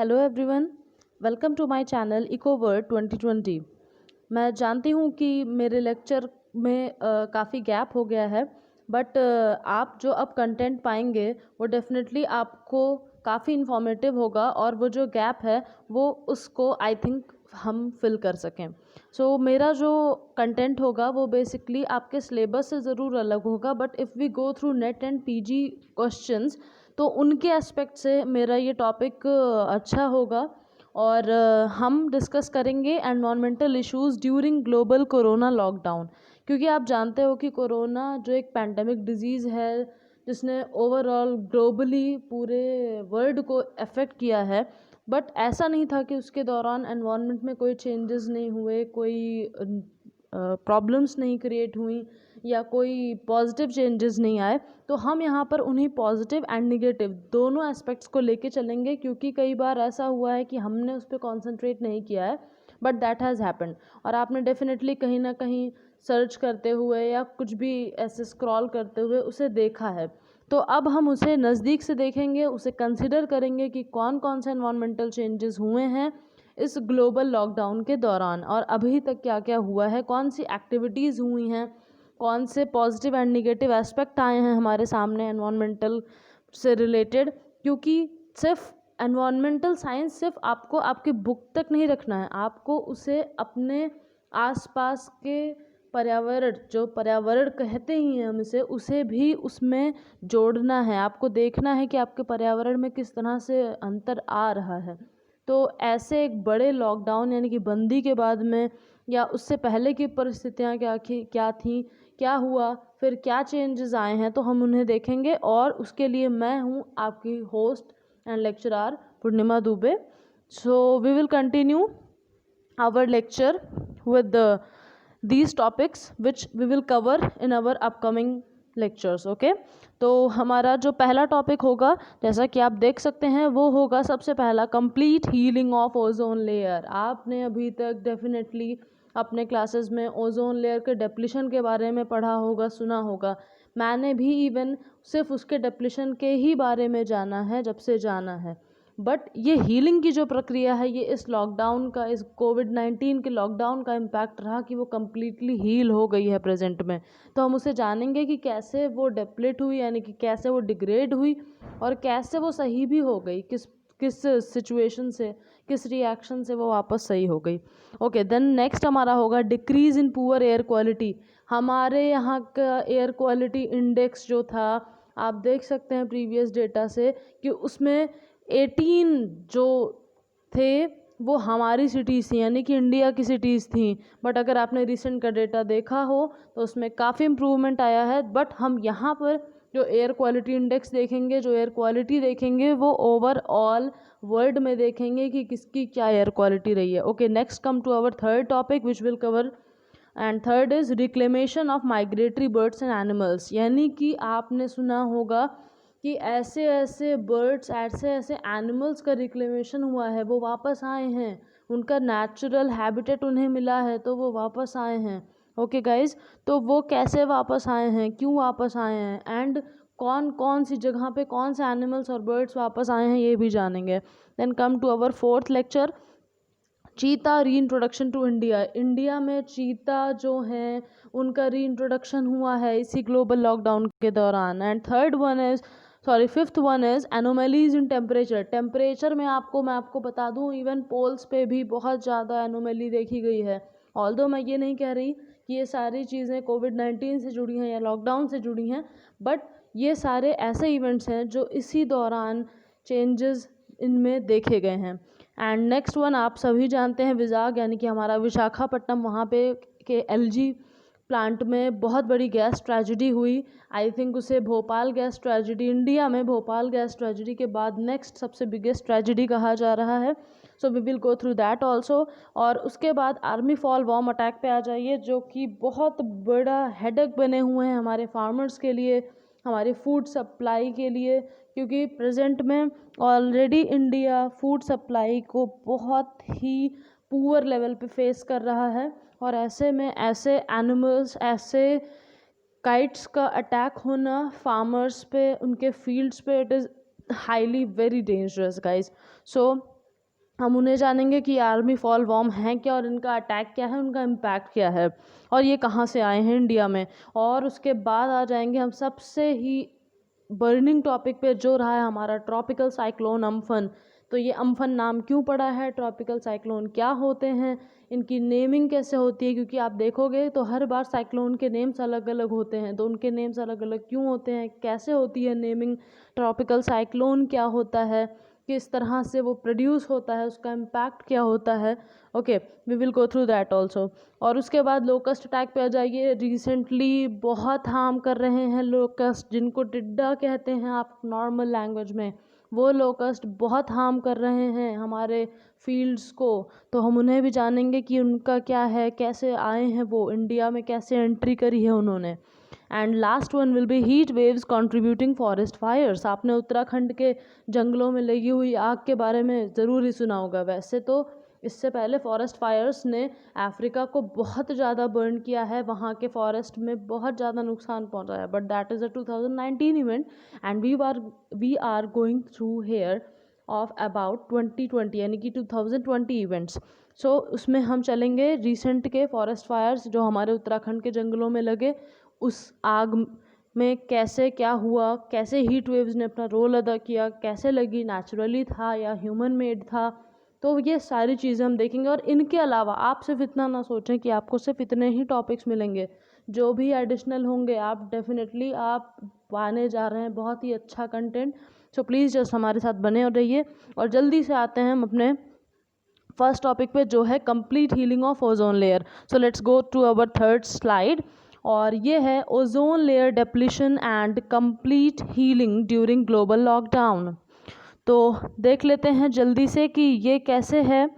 Hello everyone, welcome to my channel Ecoword 2020। मैं जानती हूँ कि मेरे लेक्चर में काफ़ी गैप हो गया है, बट आप जो अब कंटेंट पाएंगे वो डेफिनेटली आपको काफ़ी इन्फॉर्मेटिव होगा और वो जो गैप है वो उसको आई थिंक हम फिल कर सकें। सो मेरा जो कंटेंट होगा वो बेसिकली आपके सिलेबस से ज़रूर अलग होगा, but if we go through NET and PG questions तो उनके एस्पेक्ट से मेरा ये टॉपिक अच्छा होगा। और हम डिस्कस करेंगे environmental issues during global corona lockdown, क्योंकि आप जानते हो कि कोरोना जो एक पैंडेमिक डिजीज़ है जिसने ओवरऑल ग्लोबली पूरे वर्ल्ड को अफेक्ट किया है, बट ऐसा नहीं था कि उसके दौरान एनवायरनमेंट में कोई चेंजेस नहीं हुए, कोई प्रॉब्लम्स नहीं क्रिएट हुई या कोई पॉजिटिव चेंजेस नहीं आए। तो हम यहाँ पर उन्हीं पॉजिटिव एंड निगेटिव दोनों एस्पेक्ट्स को लेके चलेंगे, क्योंकि कई बार ऐसा हुआ है कि हमने उस पर कॉन्सेंट्रेट नहीं किया है बट दैट हैज़ हैपेंड, और आपने डेफिनेटली कहीं ना कहीं सर्च करते हुए या कुछ भी ऐसे स्क्रॉल करते हुए उसे देखा है। तो अब हम उसे नज़दीक से देखेंगे, उसे कंसिडर करेंगे कि कौन कौन से एनवायरमेंटल चेंजेस हुए हैं इस ग्लोबल लॉकडाउन के दौरान और अभी तक क्या क्या हुआ है, कौन सी एक्टिविटीज़ हुई हैं, कौन से पॉजिटिव एंड निगेटिव एस्पेक्ट आए हैं हमारे सामने एनवायरमेंटल से रिलेटेड। क्योंकि सिर्फ एनवायरमेंटल साइंस सिर्फ आपको आपकी बुक तक नहीं रखना है, आपको उसे अपने आसपास के पर्यावरण, जो पर्यावरण कहते ही हैं हम इसे, उसे भी उसमें जोड़ना है। आपको देखना है कि आपके पर्यावरण में किस तरह से अंतर आ रहा है। तो ऐसे एक बड़े लॉकडाउन यानी कि बंदी के बाद में या उससे पहले की परिस्थितियाँ क्या थी, क्या हुआ, फिर क्या चेंजेस आए हैं, तो हम उन्हें देखेंगे। और उसके लिए मैं हूँ आपकी host and lecturer Purnima Dubey. So we will continue our lecture with these topics which we will cover in our upcoming lectures, okay? तो हमारा जो पहला टॉपिक होगा, जैसा कि आप देख सकते हैं, वो होगा सबसे पहला complete healing of ozone layer. आपने अभी तक डेफिनेटली अपने क्लासेस में ओजोन लेयर के डिप्लीशन के बारे में पढ़ा होगा, सुना होगा। मैंने भी इवन सिर्फ उसके डिप्लीशन के ही बारे में जाना है जब से जाना है, बट ये हीलिंग की जो प्रक्रिया है ये इस लॉकडाउन का, इस कोविड-19 के लॉकडाउन का इम्पैक्ट रहा कि वो कम्प्लीटली हील हो गई है प्रेजेंट में। तो हम उसे जानेंगे कि कैसे वो डिप्लीट हुई, यानी कि कैसे वो डिग्रेड हुई और कैसे वो सही भी हो गई, किस किस सिचुएशन से, किस रिएक्शन से वो वापस सही हो गई। ओके, देन नेक्स्ट हमारा होगा decrease in poor air quality. हमारे यहाँ का एयर क्वालिटी इंडेक्स जो था, आप देख सकते हैं प्रीवियस डेटा से कि उसमें 18 जो थे वो हमारी सिटीज़ थी, यानी कि इंडिया की सिटीज़ थी। बट अगर आपने रिसेंट का डेटा देखा हो तो उसमें काफ़ी इम्प्रूवमेंट आया है। बट हम यहाँ पर जो एयर क्वालिटी इंडेक्स देखेंगे, जो एयर क्वालिटी देखेंगे, वो ओवरऑल वर्ल्ड में देखेंगे कि किसकी क्या एयर क्वालिटी रही है। Okay, next come to our third topic which will cover, and third is reclamation of migratory birds and animals. यानी कि आपने सुना होगा कि ऐसे ऐसे बर्ड्स, ऐसे ऐसे एनिमल्स का रिक्लेमेशन हुआ है, वो वापस आए हैं, उनका नेचुरल हैबिटेट उन्हें मिला है तो वो वापस आए हैं। ओके गाइज, तो वो कैसे वापस आए हैं, क्यों वापस आए हैं, एंड कौन कौन सी जगह पे कौन से एनिमल्स और बर्ड्स वापस आए हैं, ये भी जानेंगे। Then come to our fourth lecture, cheetah re introduction to India. India में चीता जो हैं उनका री इंट्रोडक्शन हुआ है इसी ग्लोबल लॉकडाउन के दौरान। And third one is, sorry, fifth one is anomalies in temperature. Temperature में मैं आपको बता दूं, इवन पोल्स पे भी बहुत ज़्यादा एनोमली देखी गई है। ऑल्दो मैं ये नहीं कह रही कि ये सारी चीज़ें कोविड-19 से जुड़ी हैं या लॉकडाउन से जुड़ी हैं, बट ये सारे ऐसे इवेंट्स हैं जो इसी दौरान चेंजेस इनमें देखे गए हैं। एंड नेक्स्ट वन आप सभी जानते हैं, विजाग, यानी कि हमारा विशाखापट्टनम, वहाँ पे के एलजी प्लांट में बहुत बड़ी गैस ट्रेजिडी हुई। आई थिंक उसे भोपाल गैस ट्रेजिडी, इंडिया में भोपाल गैस ट्रेजिडी के बाद नेक्स्ट सबसे बिगेस्ट ट्रेजिडी कहा जा रहा है। So we will go through that also. और उसके बाद आर्मी फॉल वॉर्म अटैक पे आ जाइए, जो कि बहुत बड़ा हेडेक बने हुए हैं हमारे फार्मर्स के लिए, हमारी फूड सप्लाई के लिए, क्योंकि प्रेजेंट में ऑलरेडी इंडिया फूड सप्लाई को बहुत ही पुअर लेवल पे फेस कर रहा है। और ऐसे में ऐसे एनिमल्स, ऐसे काइट्स का अटैक होना फार्मर्स पे, उनके फील्ड्स पे, it is highly very dangerous guys. So हम उन्हें जानेंगे कि आर्मी फॉल वॉर्म है क्या और इनका अटैक क्या है, उनका इम्पैक्ट क्या है और ये कहाँ से आए हैं इंडिया में। और उसके बाद आ जाएंगे हम सबसे ही बर्निंग टॉपिक पे, जो रहा है हमारा ट्रॉपिकल साइक्लोन अम्फन। तो ये अम्फन नाम क्यों पड़ा है, ट्रॉपिकल साइक्लोन क्या होते हैं, इनकी नेमिंग कैसे होती है, क्योंकि आप देखोगे तो हर बार साइक्लोन के नेम्स अलग अलग होते हैं, तो उनके नेम्स अलग अलग क्यों होते हैं, कैसे होती है नेमिंग, ट्रॉपिकल साइक्लोन क्या होता है, किस तरह से वो प्रोड्यूस होता है, उसका इम्पैक्ट क्या होता है। Okay, we will go through that also. और उसके बाद लोकस्ट अटैक पे आ जाइए। रिसेंटली बहुत हार्म कर रहे हैं लोकस्ट, जिनको टिड्डा कहते हैं आप नॉर्मल लैंग्वेज में, वो लोकस्ट बहुत हार्म कर रहे हैं हमारे फील्ड्स को। तो हम उन्हें भी जानेंगे कि उनका क्या है, कैसे आए हैं वो इंडिया में, कैसे एंट्री करी है उन्होंने। And last one will be heat waves contributing forest fires. आपने उत्तराखंड के जंगलों में लगी हुई आग के बारे में ज़रूर ही सुना होगा। वैसे तो इससे पहले फॉरेस्ट फायर्स ने अफ्रीका को बहुत ज़्यादा बर्न किया है, वहाँ के फॉरेस्ट में बहुत ज़्यादा नुकसान पहुँचाया, but that is a 2019 event and we are going through here of about 2020 यानी कि 2020 इवेंट्स। सो उसमें हम चलेंगे रिसेंट के फॉरेस्ट फायर्स जो हमारे उत्तराखंड के जंगलों में लगे, उस आग में कैसे क्या हुआ, कैसे हीट वेव्स ने अपना रोल अदा किया, कैसे लगी, नेचुरली था या ह्यूमन मेड था। तो ये सारी चीज़ें हम देखेंगे। और इनके अलावा आप सिर्फ इतना ना सोचें कि आपको सिर्फ इतने ही टॉपिक्स मिलेंगे, जो भी एडिशनल होंगे आप डेफिनेटली आप पाने जा रहे हैं बहुत ही अच्छा कंटेंट। सो प्लीज़ जस्ट हमारे साथ बने रहिए। और जल्दी से आते हैं हम अपने फर्स्ट टॉपिक पे, जो है complete healing of ozone layer. So let's go to our third slide, और ये है ozone layer depletion and complete healing during global lockdown. तो देख लेते हैं जल्दी से कि ये कैसे है।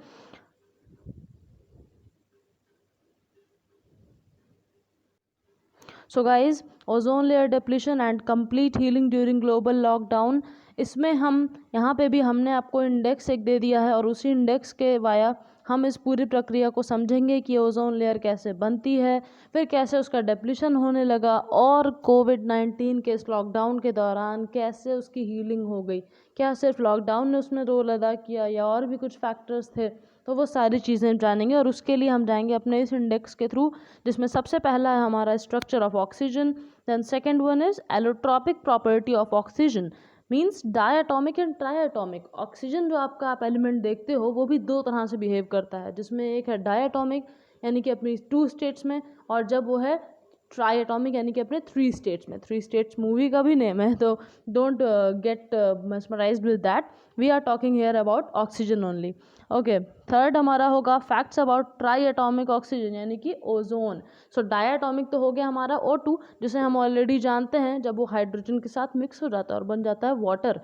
So guys, ozone layer depletion and complete healing during global lockdown, इसमें हम यहाँ पे भी हमने आपको इंडेक्स एक दे दिया है और उसी इंडेक्स के वाया हम इस पूरी प्रक्रिया को समझेंगे कि ओजोन लेयर कैसे बनती है, फिर कैसे उसका डिप्लीशन होने लगा, और कोविड-19 के इस लॉकडाउन के दौरान कैसे उसकी हीलिंग हो गई। क्या सिर्फ लॉकडाउन ने उसमें रोल अदा किया या और भी कुछ फैक्टर्स थे, तो वो सारी चीज़ें जानेंगे। और उसके लिए हम जाएंगे अपने इस इंडेक्स के थ्रू, जिसमें सबसे पहला है हमारा structure of oxygen, then second one is allotropic property of oxygen, means diatomic and triatomic. Oxygen जो आपका आप एलिमेंट देखते हो वो भी दो तरह से बिहेव करता है, जिसमें एक है डायटोमिक यानी कि अपनी 2 स्टेट्स में, और जब वो है ट्राइएटोमिक यानी कि अपने 3 स्टेट्स में। 3 स्टेट्स मूवी का भी नेम है, तो don't get mesmerized with that, we are talking here about oxygen only. Okay, third हमारा होगा फैक्ट्स अबाउट ट्राइएटोमिक ऑक्सीजन यानी कि ओजोन। सो डायटोमिक तो हो गया हमारा O2, जिसे हम ऑलरेडी जानते हैं जब वो हाइड्रोजन के साथ मिक्स हो जाता है और बन जाता है वाटर।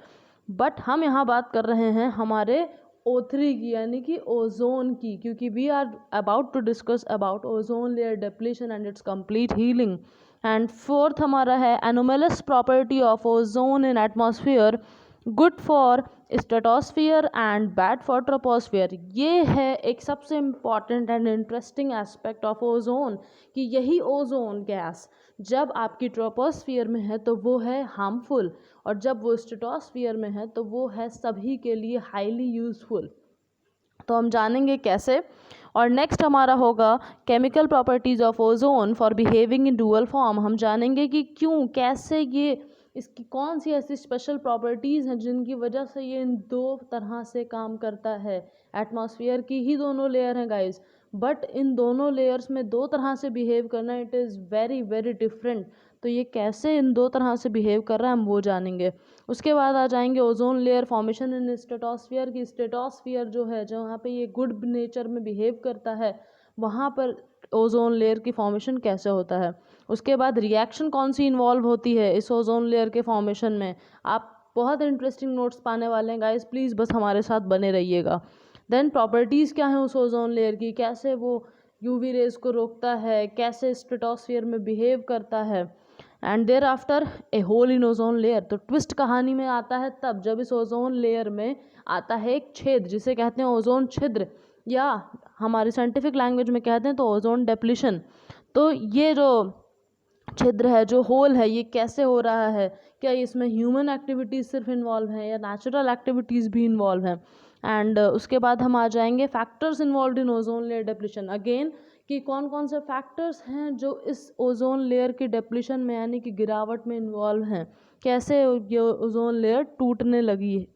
बट हम यहाँ बात कर रहे हैं हमारे O3 की यानी कि ओजोन की, क्योंकि we are about to discuss about ozone layer depletion and its complete healing. And fourth हमारा है anomalous property of ozone in atmosphere, good for stratosphere and bad for troposphere. ये है एक सबसे important and interesting aspect of ozone, कि यही ozone gas जब आपकी ट्रोपोस्फियर में है तो वो है हार्मफुल, और जब वो स्ट्रेटोस्फियर में है तो वो है सभी के लिए हाईली यूजफुल। तो हम जानेंगे कैसे। और नेक्स्ट हमारा होगा chemical properties of ozone for behaving in dual form. हम जानेंगे कि क्यों, कैसे, ये इसकी कौन सी ऐसी स्पेशल प्रॉपर्टीज़ हैं जिनकी वजह से ये इन दो तरह से काम करता है। एटमॉस्फेयर की ही दोनों लेयर हैं गाइस, बट इन दोनों लेयर्स में दो तरह से बिहेव करना, it is very very different. तो ये कैसे इन दो तरह से बिहेव कर रहा है हम वो जानेंगे। उसके बाद आ जाएंगे ओजोन लेयर फॉर्मेशन इन स्ट्रेटोस्फियर की। स्ट्रेटोस्फियर जो है, जहाँ पे ये गुड नेचर में बिहेव करता है, वहाँ पर ओजोन लेयर की फॉर्मेशन कैसे होता है। उसके बाद रिएक्शन कौन सी इन्वॉल्व होती है इस ओजोन लेयर के फॉर्मेशन में। आप बहुत इंटरेस्टिंग नोट्स पाने वाले हैं गाइस, प्लीज़ बस हमारे साथ बने रहिएगा। देन प्रॉपर्टीज़ क्या हैं उस ओजोन लेयर की, कैसे वो यूवी रेज को रोकता है, कैसे स्ट्रेटोस्फियर में बिहेव करता है। And thereafter a hole in ozone layer. तो ट्विस्ट कहानी में आता है तब जब इस ओजोन लेयर में आता है एक छेद, जिसे कहते हैं ओजोन छिद्र, या हमारी साइंटिफिक लैंग्वेज में कहते हैं तो ओजोन डिप्लीशन। तो ये जो छिद्र है, जो होल है, ये कैसे हो रहा है, क्या इसमें ह्यूमन एक्टिविटीज़ सिर्फ इन्वॉल्व हैं या नेचुरल एक्टिविटीज़ भी इन्वॉल्व हैं। एंड उसके बाद हम आ जाएंगे factors involve in ozone layer depletion. Again कि कौन कौन से फैक्टर्स हैं जो इस ओजोन लेयर की डिप्लीशन में यानी कि गिरावट में इन्वॉल्व हैं, कैसे ये ओजोन लेयर टूटने लगी है।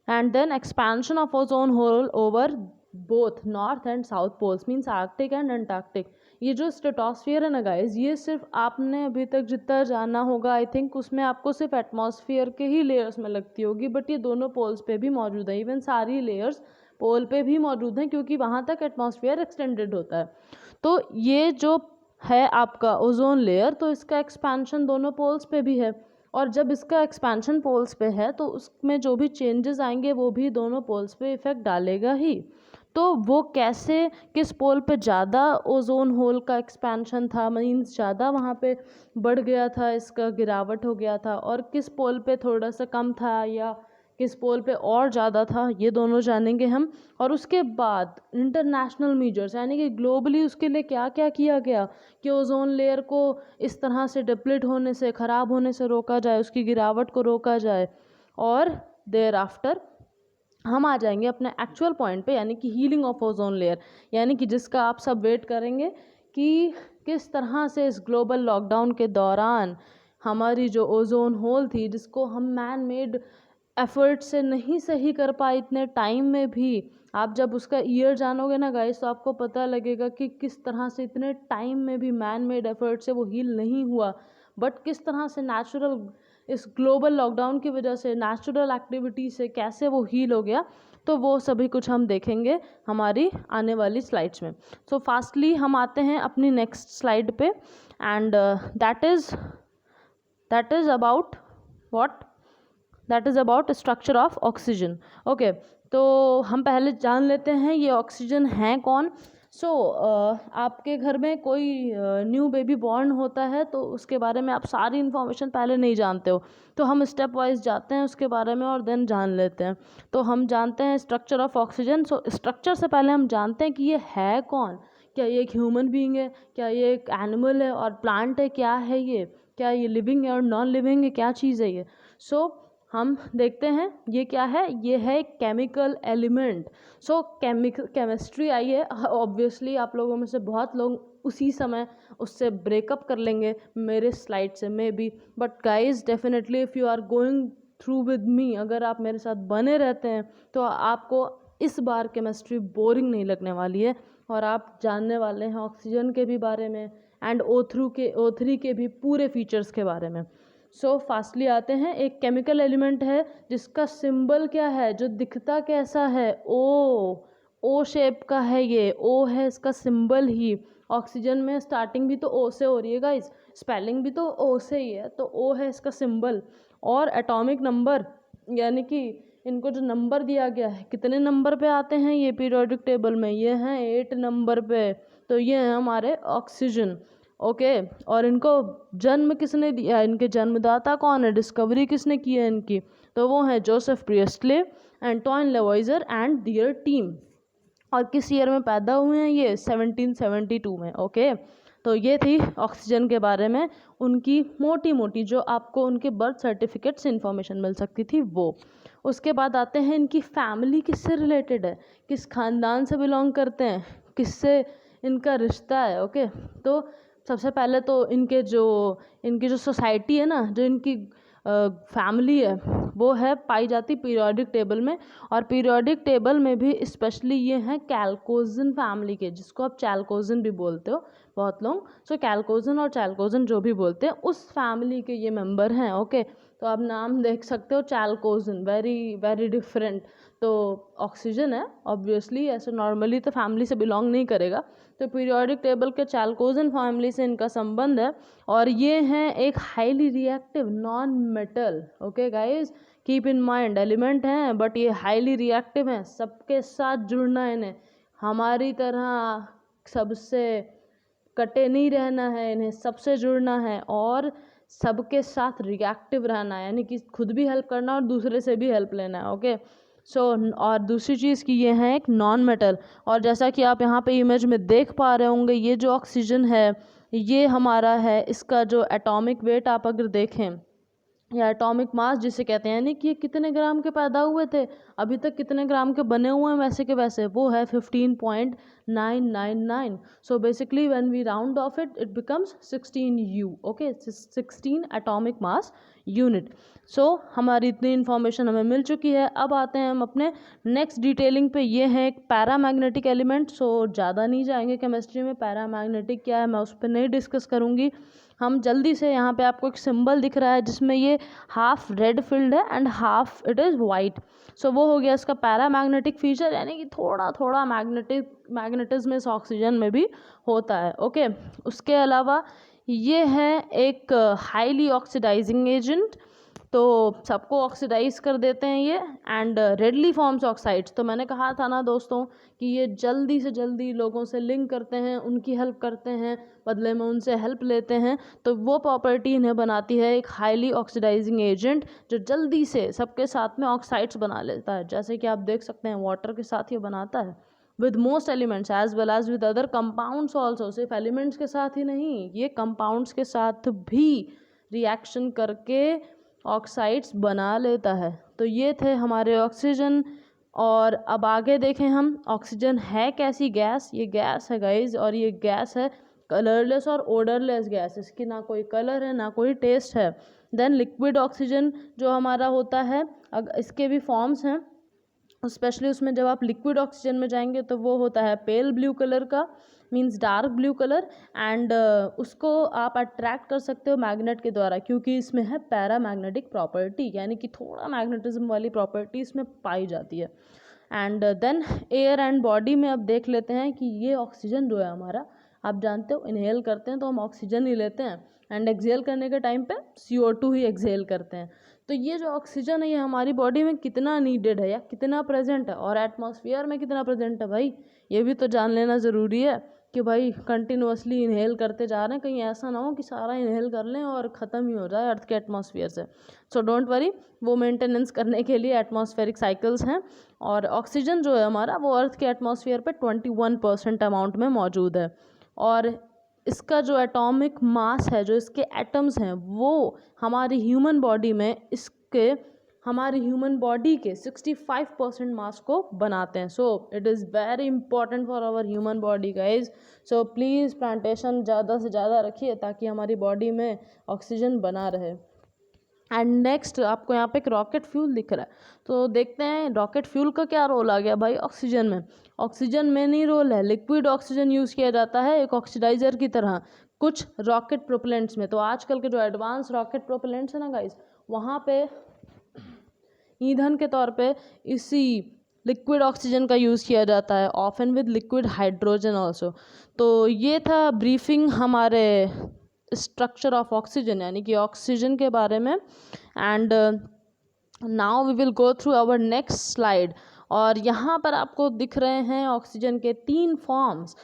And then expansion of ozone hole over both north and south poles means Arctic and Antarctic. ये जो स्ट्रेटोस्फियर है ना गाइज, ये सिर्फ आपने अभी तक जितना जाना होगा आई थिंक उसमें आपको सिर्फ एटमॉस्फेयर के ही लेयर्स में लगती होगी, बट ये दोनों पोल्स पे भी मौजूद है। इवन सारी लेयर्स पोल पे भी मौजूद हैं क्योंकि वहाँ तक एटमॉस्फेयर एक्सटेंडेड होता है। तो ये जो है आपका ओजोन लेयर, तो इसका एक्सपेंशन दोनों पोल्स पे भी है, और जब इसका एक्सपेंशन पोल्स पे है तो उसमें जो भी चेंजेस आएंगे वो भी दोनों पोल्स पे इफ़ेक्ट डालेगा ही। तो वो कैसे, किस पोल पे ज़्यादा ओजोन होल का एक्सपेंशन था, मीन्स ज़्यादा वहाँ पे बढ़ गया था, इसका गिरावट हो गया था, और किस पोल पे थोड़ा सा कम था या किस पोल पे और ज़्यादा था, ये दोनों जानेंगे हम। और उसके बाद इंटरनेशनल मेजर्स यानी कि ग्लोबली उसके लिए क्या क्या किया गया कि ओजोन लेयर को इस तरह से डिप्लीट होने से, ख़राब होने से रोका जाए, उसकी गिरावट को रोका जाए। और देयर आफ्टर हम आ जाएंगे अपने एक्चुअल पॉइंट पे यानी कि हीलिंग ऑफ ओजोन लेयर, यानी कि जिसका आप सब वेट करेंगे कि किस तरह से इस ग्लोबल लॉकडाउन के दौरान हमारी जो ओजोन होल थी, जिसको हम मैन मेड एफर्ट से नहीं सही कर पाए इतने टाइम में भी, आप जब उसका ईयर जानोगे ना गाइस तो आपको पता लगेगा कि किस तरह से इतने टाइम में भी मैन मेड एफर्ट से वो हील नहीं हुआ, बट किस तरह से नेचुरल, इस ग्लोबल लॉकडाउन की वजह से नेचुरल एक्टिविटी से कैसे वो हील हो गया। तो वो सभी कुछ हम देखेंगे हमारी आने वाली स्लाइड्स में। सो फास्टली हम आते हैं अपनी नेक्स्ट स्लाइड पे, and that is about what, that is about structure of oxygen. Okay, तो हम पहले जान लेते हैं ये ऑक्सीजन हैं कौन। सो आपके घर में कोई न्यू बेबी बॉर्न होता है तो उसके बारे में आप सारी इन्फॉर्मेशन पहले नहीं जानते हो, तो हम स्टेप वाइज जाते हैं उसके बारे में और देन जान लेते हैं। तो हम जानते हैं structure of oxygen. So structure से पहले हम जानते हैं कि ये है कौन, क्या ये एक ह्यूमन बीइंग है, क्या ये एक एनिमल है और प्लांट है, क्या है ये, क्या ये लिविंग है और नॉन लिविंग है, क्या चीज़ है ये। सो हम देखते हैं ये क्या है, ये है chemical element. So chemistry I है, ऑब्वियसली आप लोगों में से बहुत लोग उसी समय उससे ब्रेकअप कर लेंगे मेरे स्लाइड से maybe, but guys definitely if you are going through with me, अगर आप मेरे साथ बने रहते हैं तो आपको इस बार केमिस्ट्री बोरिंग नहीं लगने वाली है, और आप जानने वाले हैं ऑक्सीजन के भी बारे में एंड O3 के भी पूरे फीचर्स के बारे में। सो फास्टली आते हैं, एक केमिकल एलिमेंट है जिसका सिंबल क्या है, जो दिखता कैसा है, ओ शेप का है, ये ओ है इसका सिंबल ही। ऑक्सीजन में स्टार्टिंग भी तो ओ से हो रही है गाइस, स्पेलिंग भी तो ओ से ही है, तो ओ है इसका सिंबल। और एटॉमिक नंबर यानी कि इनको जो नंबर दिया गया है, कितने नंबर पे आते हैं ये पीरियोडिक टेबल में, ये हैं 8 नंबर पे, तो ये हैं हमारे ऑक्सीजन। ओके, और इनको जन्म किसने दिया, इनके जन्मदाता कौन है, डिस्कवरी किसने की है इनकी, तो वो है Joseph Priestley, Antoine Lavoisier and their team. और किस ईयर में पैदा हुए हैं ये, 1772 में। ओके, तो ये थी ऑक्सीजन के बारे में उनकी मोटी मोटी जो आपको उनके बर्थ सर्टिफिकेट से इंफॉर्मेशन मिल सकती थी वो। उसके बाद आते हैं इनकी फैमिली किससे रिलेटेड है, किस खानदान से बिलोंग करते हैं, किससे इनका रिश्ता है। ओके, तो सबसे पहले तो इनकी जो सोसाइटी है ना, जो इनकी फैमिली है वो है पाई जाती पीरियोडिक टेबल में, और पीरियोडिक टेबल में भी स्पेशली ये हैं कैल्कोजन फैमिली के, जिसको आप चैल्कोजन भी बोलते हो बहुत लोग। सो कैल्कोजन और चैल्कोजन जो भी बोलते हैं उस फैमिली के ये मेंबर हैं। ओके, तो आप नाम देख सकते हो चैल्कोजन, वेरी वेरी डिफरेंट। तो ऑक्सीजन है ऑब्वियसली, ऐसे नॉर्मली तो फैमिली से बिलोंग नहीं करेगा, तो पीरियोडिक टेबल के चैल्कोजन फैमिली से इनका संबंध है, और ये हैं एक highly reactive non metal. Okay guys, keep in mind, element हैं बट ये हाईली रिएक्टिव हैं, सबके साथ जुड़ना है इन्हें, हमारी तरह सबसे कटे नहीं रहना है, इन्हें सबसे जुड़ना है और सबके साथ रिएक्टिव रहना है, यानी कि खुद भी हेल्प करना और दूसरे से भी हेल्प लेना है। ओके, सो और दूसरी चीज़ कि ये है एक नॉन मेटल, और जैसा कि आप यहाँ पे इमेज में देख पा रहे होंगे, ये जो ऑक्सीजन है ये हमारा है, इसका जो एटॉमिक वेट आप अगर देखें या एटॉमिक मास जिसे कहते हैं, यानी कि ये कितने ग्राम के पैदा हुए थे, अभी तक कितने ग्राम के बने हुए हैं वैसे के वैसे, वो है 15.999। So basically when we round off it it becomes 16U, okay, 16 atomic mass unit. So हमारी इतनी इन्फॉर्मेशन हमें मिल चुकी है। अब आते हैं हम अपने नेक्स्ट डिटेलिंग पे। ये है एक पैरामैग्नेटिक एलिमेंट। सो ज़्यादा नहीं जाएंगे केमिस्ट्री में, पैरामैग्नेटिक क्या है मैं उस पर नहीं डिस्कस करूँगी। हम जल्दी से, यहाँ पे आपको एक सिंबल दिख रहा है जिसमें ये हाफ रेड फील्ड है and half it is white. So वो हो गया इसका पैरामैग्नेटिक फीचर, यानी कि थोड़ा थोड़ा मैग्नेटिज्म इस ऑक्सीजन में भी होता है, ओके। उसके अलावा ये है एक हाईली ऑक्सीडाइजिंग एजेंट, तो सबको ऑक्सीडाइज कर देते हैं ये, एंड रेडली फॉर्म्स ऑक्साइड्स। तो मैंने कहा था ना दोस्तों कि ये जल्दी से जल्दी लोगों से लिंक करते हैं, उनकी हेल्प करते हैं, बदले में उनसे हेल्प लेते हैं। तो वो प्रॉपर्टी इन्हें बनाती है एक हाईली ऑक्सीडाइजिंग एजेंट, जो जल्दी से सबके साथ में ऑक्साइड्स बना लेता है। जैसे कि आप देख सकते हैं वाटर के साथ ये बनाता है with most elements as well as with other compounds also. सिर्फ एलिमेंट्स के साथ ही नहीं, ये कंपाउंड्स के साथ भी रिएक्शन करके ऑक्साइड्स बना लेता है। तो ये थे हमारे ऑक्सीजन। और अब आगे देखें हम, ऑक्सीजन है कैसी गैस? ये गैस है गाइज, और ये गैस है कलरलेस और ओडरलेस गैस। इसकी ना कोई कलर है ना कोई टेस्ट है। देन लिक्विड ऑक्सीजन जो हमारा होता है, इसके भी फॉर्म्स हैं, स्पेशली उसमें जब आप लिक्विड ऑक्सीजन में जाएंगे तो वो होता है पेल ब्लू कलर का, means dark blue colour, and उसको आप अट्रैक्ट कर सकते हो मैग्नेट के द्वारा, क्योंकि इसमें है पैरामैग्नेटिक प्रॉपर्टी, यानी कि थोड़ा मैग्नेटिज्म वाली प्रॉपर्टी इसमें पाई जाती है। And then air and body में अब देख लेते हैं कि ये ऑक्सीजन जो है हमारा, आप जानते हो इनहेल करते हैं तो हम ऑक्सीजन ही लेते हैं, एंड एक्सहेल करने के टाइम पे CO2 ही एक्सहेल करते हैं। तो ये जो ऑक्सीजन है ये हमारी बॉडी में कितना नीडेड है या कितना प्रेजेंट है, और एटमॉस्फेयर में कितना प्रेजेंट है भाई, ये भी तो जान लेना ज़रूरी है कि भाई कंटिन्यूअसली इनहेल करते जा रहे हैं, कहीं ऐसा ना हो कि सारा इनहेल कर लें और ख़त्म ही हो जाए अर्थ के एटमॉस्फेयर से। सो डोंट वरी, वो मेंटेनेंस करने के लिए एटमॉस्फेरिक साइकिल्स हैं। और ऑक्सीजन जो है हमारा वो अर्थ के एटमॉस्फेयर पे 21% अमाउंट में मौजूद है। और इसका जो एटॉमिक मास है, जो इसके एटम्स हैं, वो हमारी ह्यूमन बॉडी में हमारी ह्यूमन बॉडी के 65% मास को बनाते हैं। So it is very important for our human body guys. So please plantation ज़्यादा से ज़्यादा रखिए ताकि हमारी बॉडी में ऑक्सीजन बना रहे। एंड नेक्स्ट आपको यहाँ पे एक रॉकेट फ्यूल दिख रहा है, तो देखते हैं रॉकेट फ्यूल का क्या रोल आ गया भाई ऑक्सीजन में। ऑक्सीजन में नहीं रोल है, लिक्विड ऑक्सीजन यूज़ किया जाता है एक ऑक्सीडाइजर की तरह कुछ रॉकेट प्रोपेलेंट्स में। तो आजकल के जो एडवांस रॉकेट प्रोपेलेंट्स है ना गाइस, वहाँ पे ईंधन के तौर पे इसी लिक्विड ऑक्सीजन का यूज़ किया जाता है, often with liquid hydrogen also. तो ये था ब्रीफिंग हमारे स्ट्रक्चर ऑफ ऑक्सीजन, यानी कि ऑक्सीजन के बारे में। And now we will go through our next slide. और यहाँ पर आपको दिख रहे हैं ऑक्सीजन के 3 फॉर्म्स।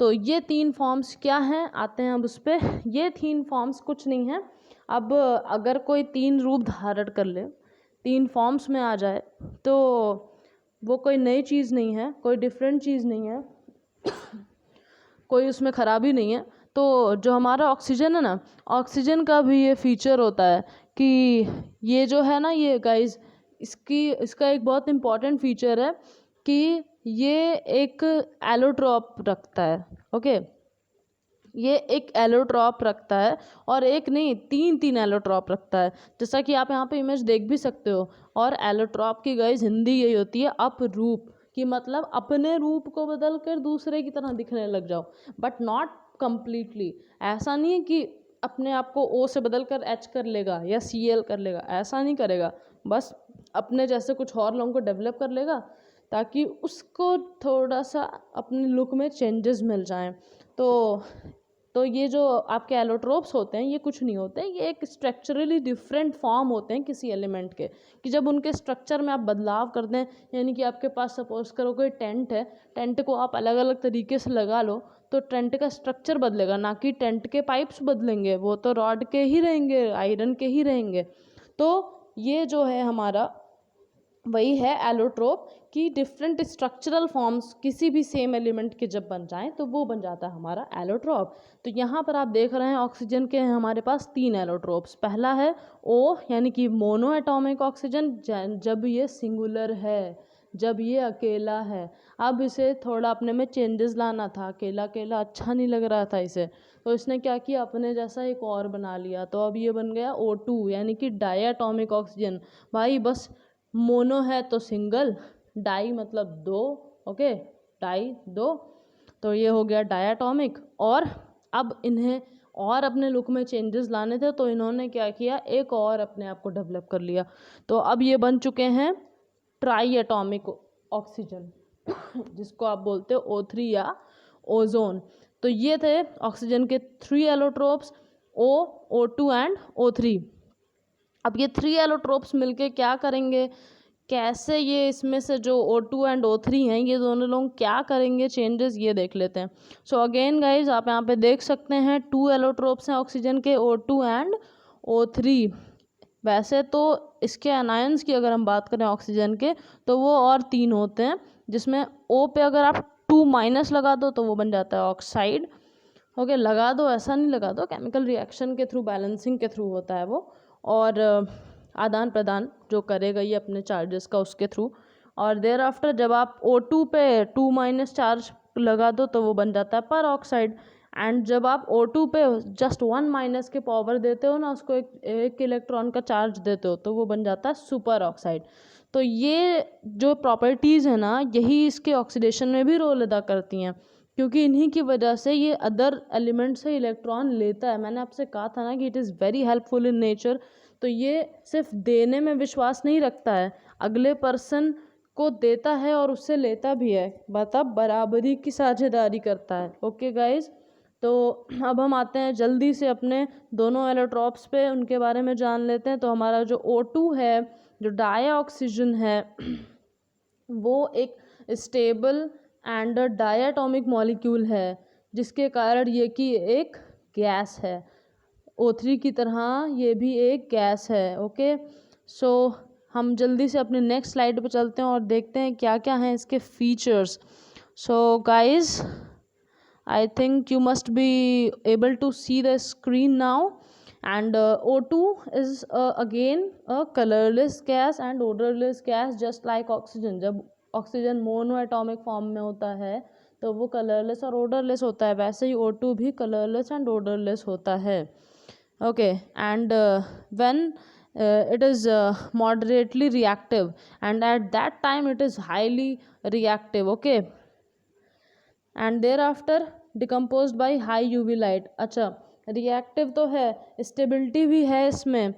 तो ये 3 फॉर्म्स क्या हैं, आते हैं अब उस पर। ये 3 फॉर्म्स कुछ नहीं है, अब अगर कोई 3 रूप धारण कर ले, 3 फॉर्म्स में आ जाए, तो वो कोई नई चीज़ नहीं है, कोई डिफरेंट चीज़ नहीं है, कोई उसमें ख़राबी नहीं है। तो जो हमारा ऑक्सीजन है ना, ऑक्सीजन का भी ये फीचर होता है कि ये जो है ना, ये गाइस इसका एक बहुत इम्पॉर्टेंट फीचर है कि ये एक एलोट्रॉप रखता है, ओके। ये एक एलोट्रॉप रखता है, और एक नहीं 3 एलोट्रॉप रखता है, जैसा कि आप यहाँ पे इमेज देख भी सकते हो। और एलोट्रॉप की गाइस हिंदी यही होती है अपरूप, कि मतलब अपने रूप को बदल कर दूसरे की तरह दिखने लग जाओ, बट नॉट कम्प्लीटली। ऐसा नहीं है कि अपने आप को O से बदल कर H कर लेगा या Cl कर लेगा, ऐसा नहीं करेगा, बस अपने जैसे कुछ और लोगों को डेवलप कर लेगा ताकि उसको थोड़ा सा अपने लुक में चेंजेस मिल जाएं। तो ये जो आपके एलोट्रोप्स होते हैं ये कुछ नहीं होते, ये एक स्ट्रक्चरली डिफरेंट फॉर्म होते हैं किसी एलिमेंट के, कि जब उनके स्ट्रक्चर में आप बदलाव कर दें, यानी कि आपके पास सपोज करो कोई टेंट है, टेंट को आप अलग अलग तरीके से लगा लो, तो टेंट का स्ट्रक्चर बदलेगा, ना कि टेंट के पाइप्स बदलेंगे, वो तो रॉड के ही रहेंगे, आयरन के ही रहेंगे। तो ये जो है हमारा वही है एलोट्रोप कि डिफरेंट स्ट्रक्चरल फॉर्म्स किसी भी सेम एलिमेंट के जब बन जाएं तो वो बन जाता है हमारा एलोट्रोप। तो यहाँ पर आप देख रहे हैं ऑक्सीजन के हैं हमारे पास 3 एलोट्रोप्स। पहला है ओ यानी कि मोनो एटॉमिक ऑक्सीजन, जब ये सिंगुलर है, जब ये अकेला है। अब इसे थोड़ा अपने में चेंजेस लाना था, अकेला अकेला अच्छा नहीं लग रहा था इसे, तो इसने क्या किया, अपने जैसा एक और बना लिया। तो अब ये बन गया O2 यानी कि डाई एटॉमिक ऑक्सीजन। भाई बस मोनो है तो सिंगल, डाई मतलब दो, ओके, डाई दो, तो ये हो गया डायटॉमिक। और अब इन्हें और अपने लुक में चेंजेस लाने थे तो इन्होंने क्या किया, एक और अपने आप को डेवलप कर लिया। तो अब ये बन चुके हैं ट्राई एटॉमिक ऑक्सीजन जिसको आप बोलते हो O3 या ओजोन। तो ये थे ऑक्सीजन के 3 एलोट्रोप्स, O2 एंड O3। अब ये 3 एलोट्रोप्स मिलके क्या करेंगे, कैसे ये इसमें से जो O2 एंड O3 हैं ये दोनों लोग क्या करेंगे चेंजेस, ये देख लेते हैं। सो अगेन गाइज आप यहाँ पे देख सकते हैं 2 एलोट्रोप्स हैं ऑक्सीजन के, O2 एंड O3। वैसे तो इसके अनायंस की अगर हम बात करें ऑक्सीजन के तो वो और 3 होते हैं, जिसमें O पे अगर आप 2- लगा दो तो वो बन जाता है ऑक्साइड। ओके, लगा दो ऐसा नहीं लगा दो, केमिकल रिएक्शन के थ्रू, बैलेंसिंग के थ्रू होता है वो, और आदान प्रदान जो करेगा ये अपने चार्जेस का उसके थ्रू। और देयर आफ्टर जब आप O2 पे 2- चार्ज लगा दो तो वो बन जाता है पर ऑक्साइड। एंड जब आप O2 पे जस्ट 1- के पावर देते हो ना, उसको एक इलेक्ट्रॉन का चार्ज देते हो तो वो बन जाता है सुपर ऑक्साइड। तो ये जो प्रॉपर्टीज़ है ना, यही इसके ऑक्सीडेशन में भी रोल अदा करती हैं, क्योंकि इन्हीं की वजह से ये अदर एलिमेंट से इलेक्ट्रॉन लेता है। मैंने आपसे कहा था ना कि it is very helpful in nature. तो ये सिर्फ देने में विश्वास नहीं रखता है, अगले पर्सन को देता है और उससे लेता भी है, मतलब बराबरी की साझेदारी करता है। ओके गाइज, तो अब हम आते हैं जल्दी से अपने दोनों एलोट्रॉप्स पे, उनके बारे में जान लेते हैं। तो हमारा जो O2 है, जो डाई ऑक्सीजन है, वो एक स्टेबल एंड डायटोमिक मॉलिक्यूल है, जिसके कारण ये कि एक गैस है। O3 की तरह ये भी एक गैस है। ओके, सो हम जल्दी से अपने नेक्स्ट स्लाइड पे चलते हैं और देखते हैं क्या क्या हैं इसके features. So guys, I think you must be able to see the screen now. And O2 is again a colorless gas and odorless gas, just like oxygen. जब ऑक्सीजन मोनो एटॉमिक फॉर्म में होता है तो वो colourless और odourless होता है, वैसे ही O2 भी कलरलेस एंड ओडरलेस होता है। Okay, and when it is moderately reactive, and at that time it is highly reactive. Okay, and thereafter decompose by high UV light. अच्छा, रिएक्टिव तो है, स्टेबिलिटी भी है इसमें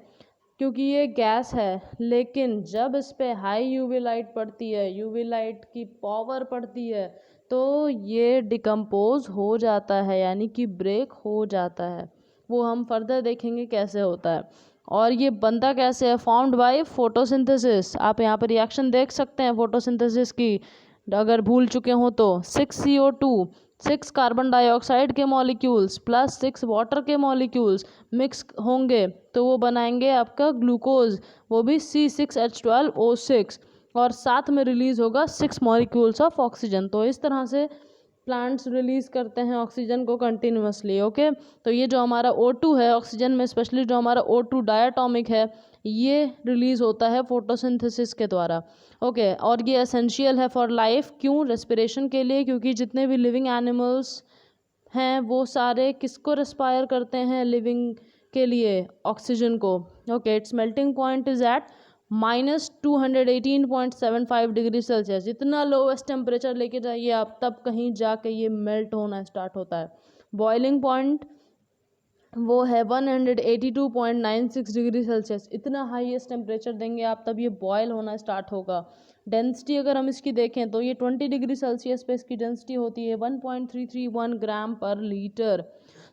क्योंकि ये गैस है, लेकिन जब इस पर हाई यूवी लाइट पड़ती है, यूवी लाइट की पावर पड़ती है, तो ये डिकम्पोज हो जाता है, यानी कि ब्रेक हो जाता है। वो हम फर्दर देखेंगे कैसे होता है। और ये बनता कैसे है, फॉर्म्ड बाय फोटोसिंथेसिस। आप यहाँ पर रिएक्शन देख सकते हैं फोटोसिंथेसिस की, अगर भूल चुके हो तो। 6CO2, 6 कार्बन डाइऑक्साइड के मॉलिक्यूल्स प्लस 6 वाटर के मॉलिक्यूल्स मिक्स होंगे तो वो बनाएंगे आपका ग्लूकोज, वो भी C6H12O6, और साथ में रिलीज होगा 6 मॉलिक्यूल्स ऑफ ऑक्सीजन। तो इस तरह से प्लांट्स रिलीज करते हैं ऑक्सीजन को कंटिन्यूसली। ओके, तो ये जो हमारा O2 है ऑक्सीजन में, स्पेशली जो हमारा O2 डायटोमिक है, ये रिलीज होता है फोटोसिंथेसिस के द्वारा। ओके, और ये एसेंशियल है फॉर लाइफ। क्यों? रेस्पिरेशन के लिए, क्योंकि जितने भी लिविंग एनिमल्स हैं वो सारे किसको रेस्पायर करते हैं लिविंग के लिए? ऑक्सीजन को। Okay, its melting point is at -218.75 degree Celsius. जितना लोवेस्ट टेम्परेचर लेके जाइए आप, तब कहीं जाके ये मेल्ट होना स्टार्ट होता है। बॉइलिंग पॉइंट वो है 182.96 डिग्री सेल्सियस। इतना हाईएस्ट टेम्परेचर देंगे आप तब ये बॉयल होना स्टार्ट होगा। डेंसिटी अगर हम इसकी देखें तो ये 20 डिग्री सेल्सियस पे इसकी डेंसिटी होती है 1.331 ग्राम पर litre.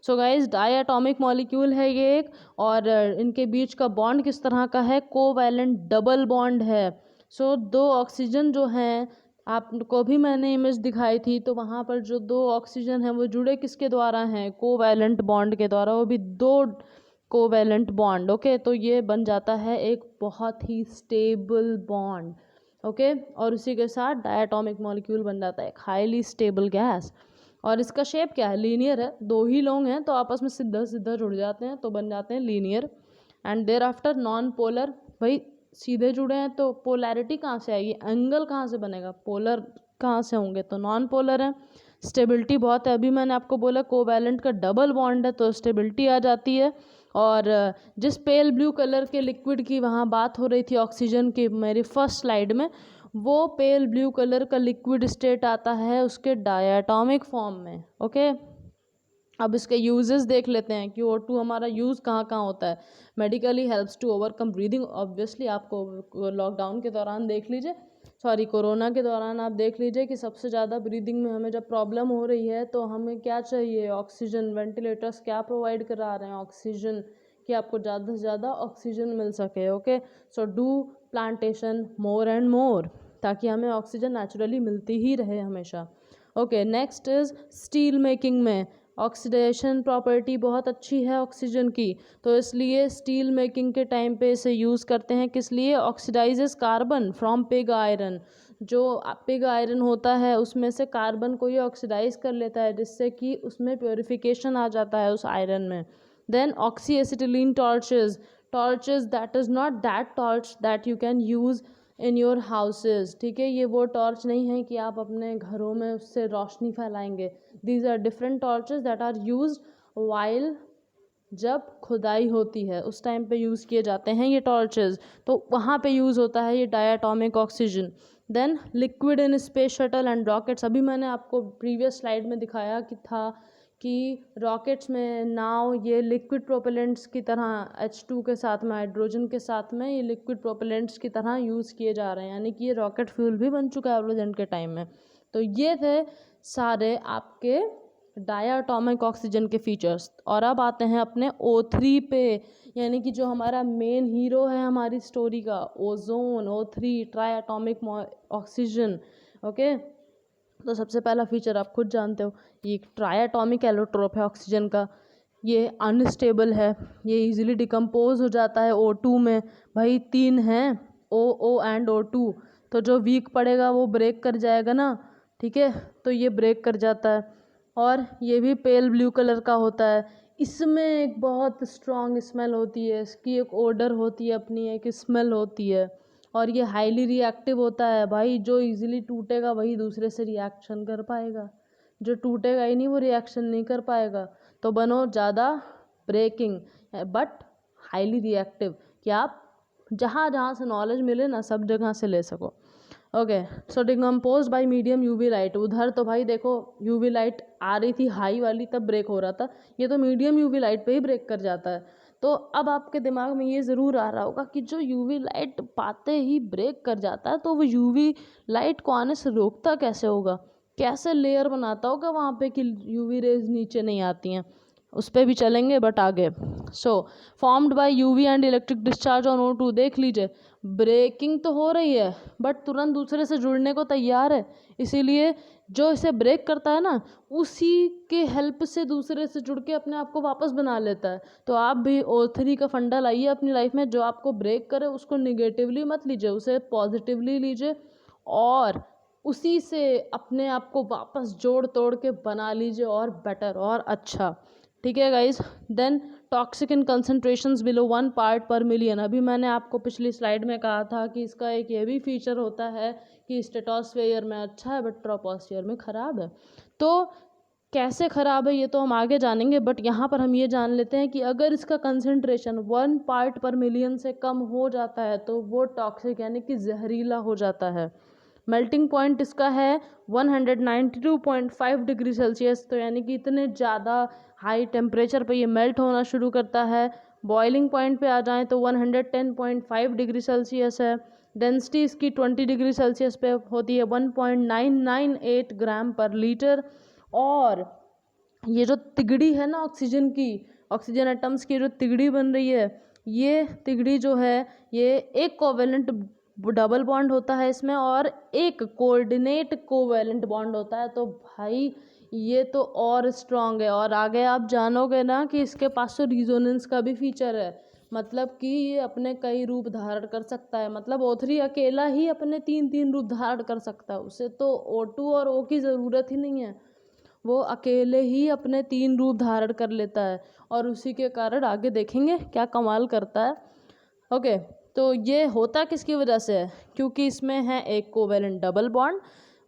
So guys, diatomic molecule है ये एक, और इनके बीच का बॉन्ड किस तरह का है? कोवैलेंट डबल बॉन्ड है। सो दो ऑक्सीजन जो हैं, आपको भी मैंने इमेज दिखाई थी, तो वहाँ पर जो दो ऑक्सीजन हैं वो जुड़े किसके द्वारा हैं? कोवैलेंट बॉन्ड के द्वारा, वो भी 2 कोवैलेंट बॉन्ड। ओके, तो ये बन जाता है एक बहुत ही स्टेबल बॉन्ड। ओके, और उसी के साथ डायटोमिक मॉलिक्यूल बन जाता है एक हाईली स्टेबल गैस। और इसका शेप क्या है, लीनियर है, दो ही लोग हैं तो आपस में सीधा सीधा जुड़ जाते हैं तो बन जाते हैं linear. And thereafter non polar, भाई सीधे जुड़े हैं तो पोलैरिटी कहाँ से आएगी, एंगल कहाँ से बनेगा, पोलर कहाँ से होंगे, तो नॉन पोलर है। स्टेबिलिटी बहुत है, अभी मैंने आपको बोला कोवैलेंट का डबल बॉन्ड है तो स्टेबिलिटी आ जाती है। और जिस पेल ब्लू कलर के लिक्विड की वहाँ बात हो रही थी ऑक्सीजन की मेरी फर्स्ट स्लाइड में, वो पेल ब्लू कलर का लिक्विड स्टेट आता है उसके डायटोमिक फॉर्म में। ओके, अब इसके यूजेस देख लेते हैं कि O2 हमारा यूज़ कहाँ कहाँ होता है। Medically helps to overcome breathing, obviously आपको लॉकडाउन के दौरान देख लीजिए, सॉरी कोरोना के दौरान आप देख लीजिए कि सबसे ज़्यादा ब्रीदिंग में हमें जब प्रॉब्लम हो रही है तो हमें क्या चाहिए, ऑक्सीजन। वेंटिलेटर्स क्या प्रोवाइड करा रहे हैं, ऑक्सीजन, कि आपको ज़्यादा से ज़्यादा ऑक्सीजन मिल सके। Okay, so do plantation more and more, ताकि हमें ऑक्सीजन नेचुरली मिलती ही रहे हमेशा। Okay, next is steel making में ऑक्सीडेशन प्रॉपर्टी बहुत अच्छी है ऑक्सीजन की, तो इसलिए स्टील मेकिंग के टाइम पे इसे यूज़ करते हैं। किस लिए, oxidises carbon from pig iron, जो पिग आयरन होता है उसमें से कार्बन को ये ऑक्सीडाइज कर लेता है जिससे कि उसमें प्योरिफिकेशन आ जाता है उस आयरन में। Then oxy acetylene torches, torches that is not that torch that you can use in your houses, ठीक है, ये वो टॉर्च नहीं है कि आप अपने घरों में उससे रोशनी फैलाएंगे। These are different torches that are use while, जब खुदाई होती है उस टाइम पे यूज़ किए जाते हैं ये टॉर्चेज, तो वहाँ पे यूज़ होता है ये diatomic oxygen. Then liquid in space shuttle and rockets, अभी मैंने आपको प्रीवियस स्लाइड में दिखाया कि था कि रॉकेट्स में नाव ये लिक्विड प्रोपेलेंट्स की तरह H2 के साथ में, हाइड्रोजन के साथ में ये लिक्विड प्रोपेलेंट्स की तरह यूज़ किए जा रहे हैं, यानी कि ये रॉकेट फ्यूल भी बन चुका है प्रेजेंट के टाइम में। तो ये थे सारे आपके डायटोमिक ऑक्सीजन के फीचर्स। और अब आते हैं अपने O3 पे, यानी कि जो हमारा मेन हीरो है हमारी स्टोरी का, ozone, O3 triatomic oxygen. Okay, तो सबसे पहला फीचर आप खुद जानते हो, ये एक ट्राइएटॉमिक एलोट्रोप है ऑक्सीजन का, ये अनस्टेबल है, ये इजीली डिकम्पोज हो जाता है O2 में। भाई तीन हैं, O एंड O2, तो जो वीक पड़ेगा वो ब्रेक कर जाएगा ना, ठीक है, तो ये ब्रेक कर जाता है। और ये भी पेल ब्लू कलर का होता है, इसमें एक बहुत स्ट्रॉन्ग स्मेल होती है, इसकी एक ओडर होती है अपनी, एक स्मेल होती है। और ये हाईली रिएक्टिव होता है भाई, जो इजीली टूटेगा वही दूसरे से रिएक्शन कर पाएगा, जो टूटेगा ही नहीं वो रिएक्शन नहीं कर पाएगा। तो बनो ज़्यादा ब्रेकिंग बट हाईली रिएक्टिव, कि आप जहाँ जहाँ से नॉलेज मिले ना सब जगह से ले सको। Okay, so decompose by medium UV light, उधर तो भाई देखो यूवी लाइट आ रही थी हाई वाली तब ब्रेक हो रहा था, ये तो मीडियम यूवी लाइट पे ही ब्रेक कर जाता है। तो अब आपके दिमाग में ये ज़रूर आ रहा होगा कि जो यूवी लाइट पाते ही ब्रेक कर जाता है तो वो यूवी लाइट को आने से रोकता कैसे होगा, कैसे लेयर बनाता होगा वहाँ पे कि यूवी रेज नीचे नहीं आती हैं, उस पर भी चलेंगे बट आगे। So formed by UV and electric discharge on O2, देख लीजिए ब्रेकिंग तो हो रही है बट तुरंत दूसरे से जुड़ने को तैयार है, इसीलिए जो इसे ब्रेक करता है ना उसी के हेल्प से दूसरे से जुड़ के अपने आप को वापस बना लेता है। तो आप भी O3 का फंडा लाइए अपनी लाइफ में, जो आपको ब्रेक करे उसको निगेटिवली मत लीजिए, उसे पॉजिटिवली लीजिए और उसी से अपने आप को वापस जोड़ तोड़ के बना लीजिए और बेटर और अच्छा, ठीक है guys. Then toxic in concentrations below 1 part per million, अभी मैंने आपको पिछली स्लाइड में कहा था कि इसका एक ये भी फीचर होता है कि स्ट्रेटोस्फेयर में अच्छा है बट ट्रोपोस्फेयर में ख़राब है। तो कैसे ख़राब है ये तो हम आगे जानेंगे, बट यहाँ पर हम ये जान लेते हैं कि अगर इसका कंसनट्रेशन 1 पार्ट पर मिलियन से कम हो जाता है तो वो टॉक्सिक यानी कि जहरीला हो जाता है। मेल्टिंग पॉइंट इसका है 192.5 डिग्री सेल्सियस, तो यानी कि इतने ज़्यादा हाई टेम्परेचर पे ये मेल्ट होना शुरू करता है। बॉइलिंग पॉइंट पे आ जाएं तो 110.5 डिग्री सेल्सियस है। डेंसिटी इसकी 20 डिग्री सेल्सियस पे होती है, 1.998 ग्राम पर लीटर। और ये जो तिगड़ी है ना ऑक्सीजन की, ऑक्सीजन एटम्स की जो तिगड़ी बन रही है, ये तिगड़ी जो है ये एक कोवेलेंट डबल बॉन्ड होता है इसमें और एक कोऑर्डिनेट कोवेलेंट बॉन्ड होता है। तो भाई ये तो और स्ट्रांग है। और आगे आप जानोगे ना कि इसके पास तो रिजोनेंस का भी फीचर है, मतलब कि ये अपने कई रूप धारण कर सकता है, मतलब O3 अकेला ही अपने 3 रूप धारण कर सकता है, उसे तो O2 और O की ज़रूरत ही नहीं है, वो अकेले ही अपने 3 रूप धारण कर लेता है और उसी के कारण आगे देखेंगे क्या कमाल करता है। ओके, तो ये होता किसकी वजह से है, क्योंकि इसमें है एक कोवेलेंट डबल बॉन्ड,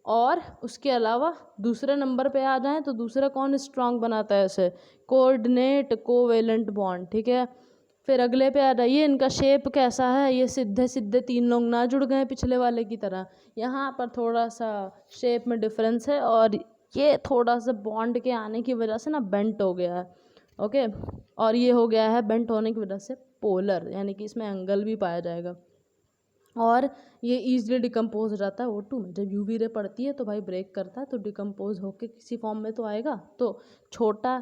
और उसके अलावा दूसरे नंबर पे आ जाएं तो दूसरा कौन स्ट्रांग बनाता है इसे, कोऑर्डिनेट कोवेलेंट बॉन्ड। ठीक है, फिर अगले पे आ जाइए, इनका शेप कैसा है, ये सीधे सीधे 3 लोग ना जुड़ गए पिछले वाले की तरह, यहाँ पर थोड़ा सा शेप में डिफरेंस है और ये थोड़ा सा बॉन्ड के आने की वजह से ना बेंट हो गया है। ओके, और ये हो गया है बेंट होने की वजह से पोलर, यानी कि इसमें एंगल भी पाया जाएगा और ये ईजिली डिकम्पोज हो जाता है O2 में। जब यूवी रे पड़ती है तो भाई ब्रेक करता है तो डिकम्पोज होके किसी फॉर्म में तो आएगा। तो छोटा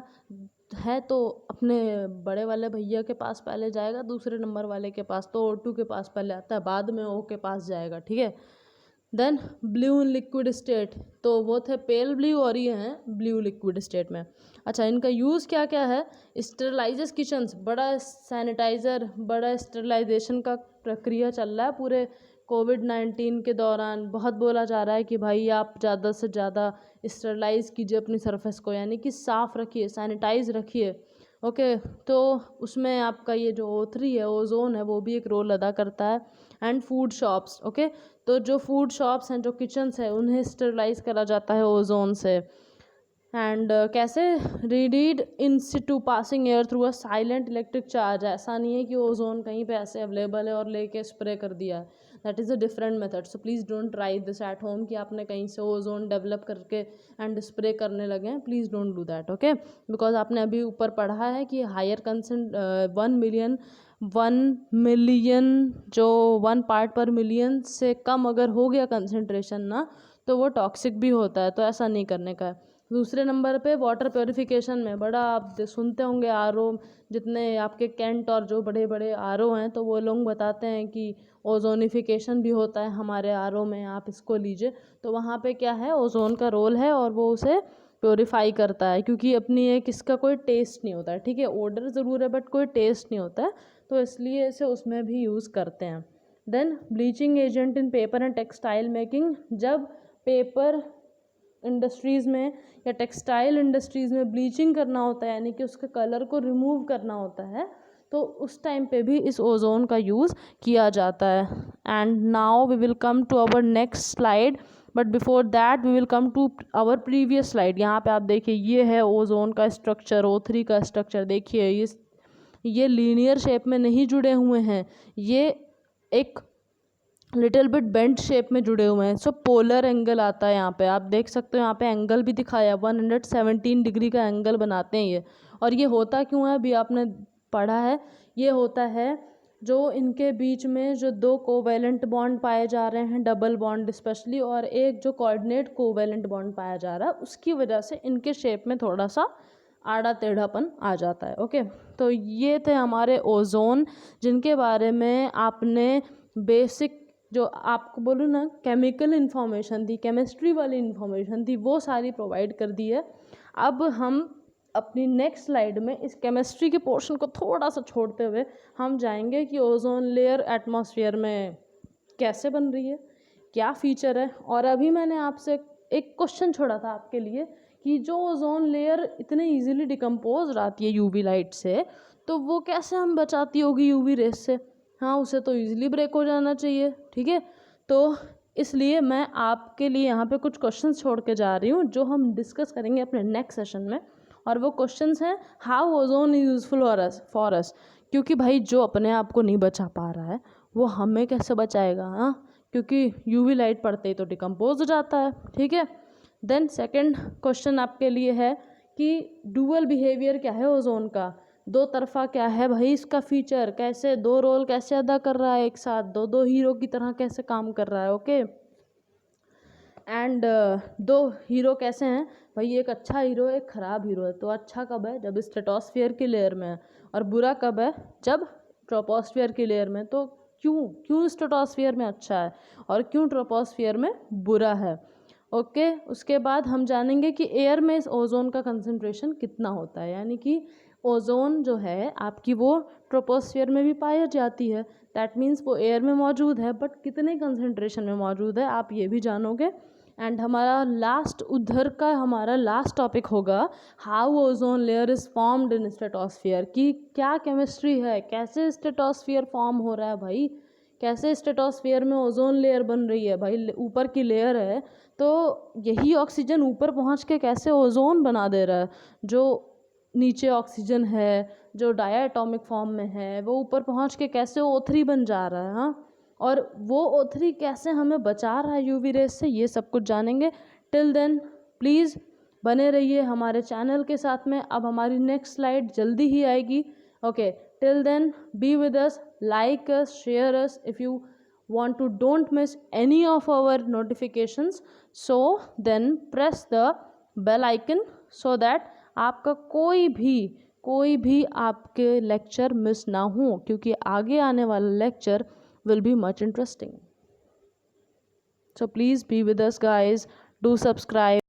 है तो अपने बड़े वाले भैया के पास पहले जाएगा, दूसरे नंबर वाले के पास, तो O2 के पास पहले आता है, बाद में O के पास जाएगा। ठीक है, then blue in liquid state, तो वो थे पेल ब्लू और ये हैं ब्लू लिक्विड स्टेट में। अच्छा, इनका यूज़ क्या क्या है, स्टेरलाइजर्स किचन्स, बड़ा सैनिटाइज़र, बड़ा स्टेरलाइजेशन का प्रक्रिया चल रहा है पूरे कोविड-19 के दौरान। बहुत बोला जा रहा है कि भाई आप ज़्यादा से ज़्यादा स्टेरलाइज कीजिए अपनी सरफेस को, यानी कि साफ़ रखिए, सैनिटाइज रखिए। ओके, तो उसमें आपका ये जो O3 है, ओजोन है, वो भी एक रोल अदा करता है। एंड फूड शॉप्स, ओके, तो जो फूड शॉप्स हैं, जो किचन्स हैं, उन्हें स्टेरलाइज करा जाता है ओजोन से। एंड कैसे, readied in situ passing air through a silent electric charge. ऐसा नहीं है कि ओजोन कहीं पे ऐसे अवेलेबल है और लेके स्प्रे कर दिया है, that is a different method. So please don't try this at home कि आपने कहीं से ओजोन डेवलप करके एंड स्प्रे करने लगे हैं, please don't do that. Okay, because आपने अभी ऊपर पढ़ा है कि हायर कंसेंट 1 मिलियन जो 1 पार्ट पर मिलियन से कम अगर हो गया कंसेंट्रेशन ना, तो वो टॉक्सिक भी होता है, तो ऐसा नहीं करने का है। दूसरे नंबर पे वाटर प्योरिफिकेशन में बड़ा आप सुनते होंगे आरओ, जितने आपके कैंट और जो बड़े बड़े आरओ हैं, तो वो लोग बताते हैं कि ओजोनिफिकेशन भी होता है हमारे आरओ में, आप इसको लीजिए। तो वहाँ पे क्या है, ओजोन का रोल है और वो उसे प्योरीफाई करता है, क्योंकि अपनी एक इसका कोई टेस्ट नहीं होता है। ठीक है, ओडर ज़रूर है बट कोई टेस्ट नहीं होता है, तो इसलिए इसे उसमें भी यूज़ करते हैं। Then bleaching agent in paper and textile making, जब पेपर इंडस्ट्रीज़ में या टेक्सटाइल इंडस्ट्रीज़ में ब्लीचिंग करना होता है, यानी कि उसके कलर को रिमूव करना होता है, तो उस टाइम पे भी इस ओजोन का यूज़ किया जाता है। And now we will come to our next slide, but before that we will come to our previous slide. यहाँ पे आप देखिए, ये है ओजोन का स्ट्रक्चर, O3 का स्ट्रक्चर। देखिए ये लीनियर शेप में नहीं जुड़े हुए हैं, ये एक लिटिल बिट बेंट शेप में जुड़े हुए हैं। सो पोलर एंगल आता है यहाँ पे, आप देख सकते हो यहाँ पे एंगल भी दिखाया, 117 डिग्री का एंगल बनाते हैं ये। और ये होता क्यों है, अभी आपने पढ़ा है, ये होता है जो इनके बीच में जो 2 कोवेलेंट बॉन्ड पाए जा रहे हैं, डबल बॉन्ड स्पेशली, और एक जो कोऑर्डिनेट कोवेलेंट बॉन्ड पाया जा रहा है, उसकी वजह से इनके शेप में थोड़ा सा आड़ा टेढ़ापन आ जाता है। ओके, तो ये थे हमारे ओजोन, जिनके बारे में आपने बेसिक, जो आपको बोलूँ ना, केमिकल इन्फॉर्मेशन थी, केमिस्ट्री वाली इन्फॉर्मेशन थी, वो सारी प्रोवाइड कर दी है। अब हम अपनी नेक्स्ट स्लाइड में इस केमिस्ट्री के पोर्शन को थोड़ा सा छोड़ते हुए हम जाएंगे कि ओजोन लेयर एटमॉस्फेयर में कैसे बन रही है, क्या फीचर है। और अभी मैंने आपसे एक क्वेश्चन छोड़ा था आपके लिए कि जो ओजोन लेयर इतने इजीली डिकम्पोज आती है यूवी लाइट से, तो वो कैसे हम बचाती होगी यूवी रेस से। हाँ, उसे तो इजीली ब्रेक हो जाना चाहिए। ठीक है, तो इसलिए मैं आपके लिए यहाँ पे कुछ क्वेश्चंस छोड़ के जा रही हूँ, जो हम डिस्कस करेंगे अपने नेक्स्ट सेशन में। और वो क्वेश्चंस हैं, how ozone is useful for us, क्योंकि भाई जो अपने आप को नहीं बचा पा रहा है वो हमें कैसे बचाएगा। हाँ, क्योंकि यूवी लाइट पड़ते ही तो डिकम्पोज हो जाता है। ठीक है, देन सेकंड क्वेश्चन आपके लिए है कि डुअल बिहेवियर क्या है ओजोन का, 2 तरफा क्या है भाई इसका फीचर, कैसे 2 रोल कैसे अदा कर रहा है एक साथ, 2 हीरो की तरह कैसे काम कर रहा है। ओके, एंड 2 हीरो कैसे हैं भाई, एक अच्छा हीरो है, एक ख़राब हीरो है। तो अच्छा कब है, जब स्ट्रेटोस्फीयर की लेयर में है, और बुरा कब है, जब ट्रोपोस्फीयर की लेयर में। तो क्यों स्ट्रेटोस्फीयर में अच्छा है और क्यों ट्रोपोस्फीयर में बुरा है। ओके, उसके बाद हम जानेंगे कि एयर में इस ओजोन का कंसंट्रेशन कितना होता है, यानी कि ओजोन जो है आपकी वो ट्रोपोस्फियर में भी पाई जाती है, दैट मीन्स वो एयर में मौजूद है, बट कितने कंसंट्रेशन में मौजूद है आप ये भी जानोगे। एंड हमारा लास्ट टॉपिक होगा how ozone layer is formed in stratosphere, कि क्या केमिस्ट्री है, कैसे स्ट्रेटोस्फियर फॉर्म हो रहा है भाई, कैसे स्ट्रेटोस्फियर में ओजोन लेयर बन रही है भाई, ऊपर की लेयर है तो यही ऑक्सीजन ऊपर पहुंच के कैसे ओजोन बना दे रहा है, जो नीचे ऑक्सीजन है जो डायटोमिक फॉर्म में है वो ऊपर पहुंच के कैसे O3 बन जा रहा है, हाँ, और वो O3 कैसे हमें बचा रहा है यूवी रेस से, ये सब कुछ जानेंगे। टिल देन प्लीज़ बने रहिए हमारे चैनल के साथ में। अब हमारी नेक्स्ट स्लाइड जल्दी ही आएगी। Okay, till then be with us, like us, share us if you want to don't miss any of our notifications, so then press the bell icon so that आपका कोई भी आपके लेक्चर मिस ना हो, क्योंकि आगे आने वाला lecture will be much interesting. So please be with us guys, do subscribe.